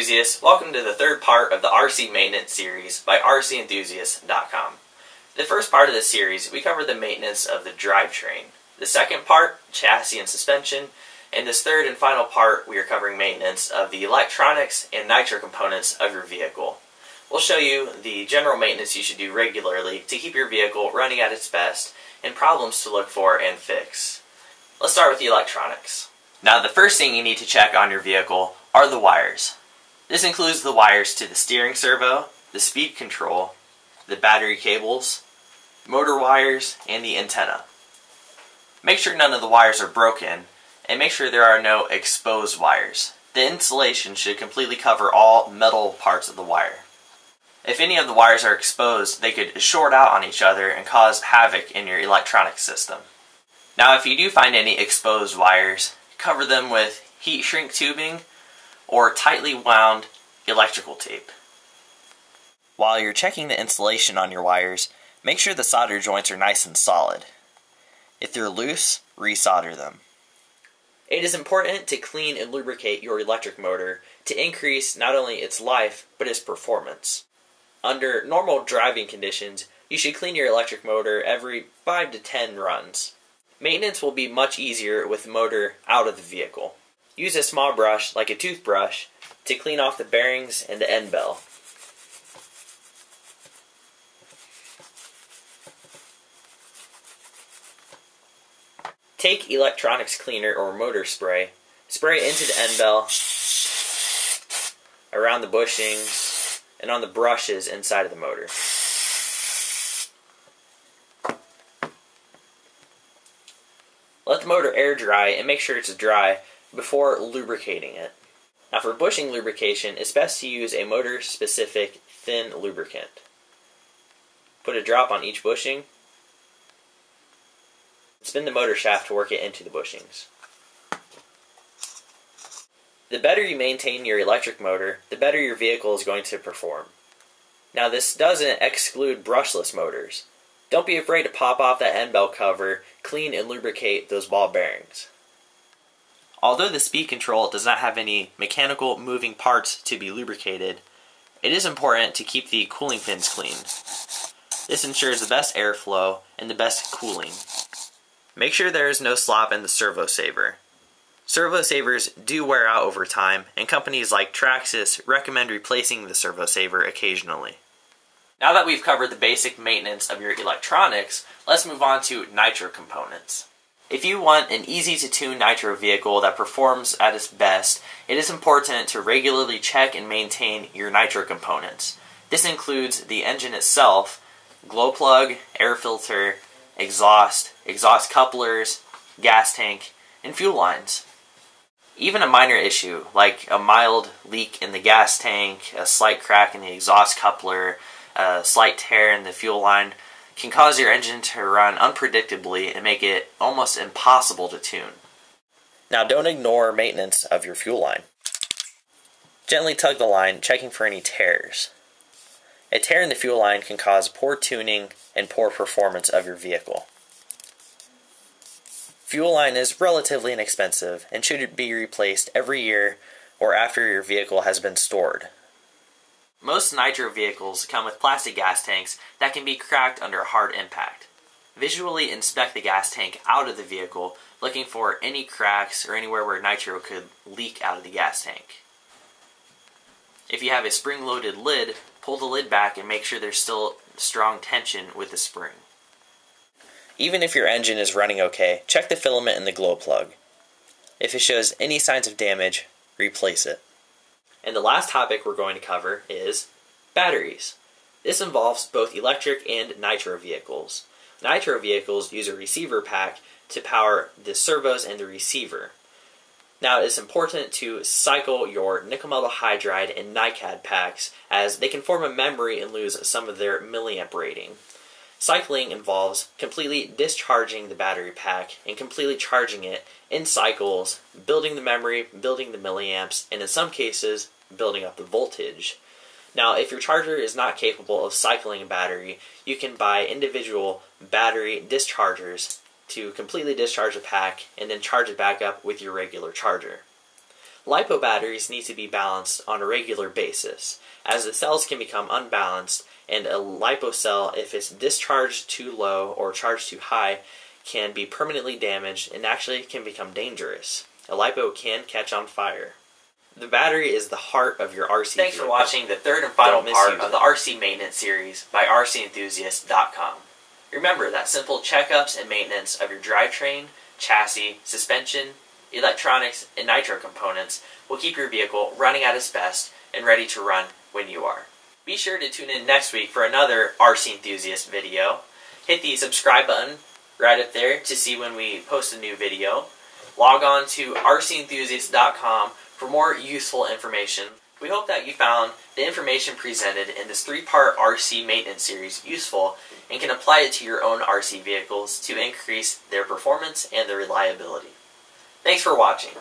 enthusiasts, welcome to the third part of the RC maintenance series by rcenthusiast.com. The first part of this series, we covered the maintenance of the drivetrain. The second part, chassis and suspension, and this third and final part, we are covering maintenance of the electronics and nitro components of your vehicle. We'll show you the general maintenance you should do regularly to keep your vehicle running at its best and problems to look for and fix. Let's start with the electronics. Now, the first thing you need to check on your vehicle are the wires. This includes the wires to the steering servo, the speed control, the battery cables, motor wires, and the antenna. Make sure none of the wires are broken, and make sure there are no exposed wires. The insulation should completely cover all metal parts of the wire. If any of the wires are exposed, they could short out on each other and cause havoc in your electronic system. Now, if you do find any exposed wires, cover them with heat shrink tubing or tightly wound electrical tape. While you're checking the insulation on your wires, make sure the solder joints are nice and solid. If they're loose, resolder them. It is important to clean and lubricate your electric motor to increase not only its life, but its performance. Under normal driving conditions, you should clean your electric motor every 5 to 10 runs. Maintenance will be much easier with the motor out of the vehicle. Use a small brush, like a toothbrush, to clean off the bearings and the end bell. Take electronics cleaner or motor spray, spray into the end bell, around the bushings, and on the brushes inside of the motor. Let the motor air dry and make sure it's dry before lubricating it. Now, for bushing lubrication, it's best to use a motor-specific thin lubricant. Put a drop on each bushing. Spin the motor shaft to work it into the bushings. The better you maintain your electric motor, the better your vehicle is going to perform. Now, this doesn't exclude brushless motors. Don't be afraid to pop off that end bell cover, clean and lubricate those ball bearings. Although the speed control does not have any mechanical moving parts to be lubricated, it is important to keep the cooling pins clean. This ensures the best airflow and the best cooling. Make sure there is no slop in the servo saver. Servo savers do wear out over time, and companies like Traxxas recommend replacing the servo saver occasionally. Now that we've covered the basic maintenance of your electronics, let's move on to nitro components. If you want an easy-to-tune nitro vehicle that performs at its best, it is important to regularly check and maintain your nitro components. This includes the engine itself, glow plug, air filter, exhaust couplers, gas tank, and fuel lines. Even a minor issue, like a mild leak in the gas tank, a slight crack in the exhaust coupler, a slight tear in the fuel line, can cause your engine to run unpredictably and make it almost impossible to tune. Now, don't ignore maintenance of your fuel line. Gently tug the line, checking for any tears. A tear in the fuel line can cause poor tuning and poor performance of your vehicle. Fuel line is relatively inexpensive and should be replaced every year or after your vehicle has been stored. Most nitro vehicles come with plastic gas tanks that can be cracked under hard impact. Visually inspect the gas tank out of the vehicle, looking for any cracks or anywhere where nitro could leak out of the gas tank. If you have a spring-loaded lid, pull the lid back and make sure there's still strong tension with the spring. Even if your engine is running okay, check the filament in the glow plug. If it shows any signs of damage, replace it. And the last topic we're going to cover is batteries. This involves both electric and nitro vehicles. Nitro vehicles use a receiver pack to power the servos and the receiver. Now, it's important to cycle your nickel metal hydride and NiCad packs, as they can form a memory and lose some of their milliamp rating. Cycling involves completely discharging the battery pack and completely charging it in cycles, building the memory, building the milliamps, and in some cases, building up the voltage. Now, if your charger is not capable of cycling a battery, you can buy individual battery dischargers to completely discharge the pack and then charge it back up with your regular charger. LiPo batteries need to be balanced on a regular basis, as the cells can become unbalanced, and a LiPo cell, if it's discharged too low or charged too high, can be permanently damaged and actually can become dangerous. A LiPo can catch on fire. The battery is the heart of your RC Thanks vehicle. for watching the third and final Don't part misuse of the RC maintenance series by rcenthusiast.com. Remember that simple checkups and maintenance of your drivetrain, chassis, suspension, electronics, and nitro components will keep your vehicle running at its best and ready to run when you are. Be sure to tune in next week for another RC Enthusiast video. Hit the subscribe button right up there to see when we post a new video. Log on to rcenthusiast.com for more useful information. We hope that you found the information presented in this 3-part RC maintenance series useful and can apply it to your own RC vehicles to increase their performance and their reliability. Thanks for watching.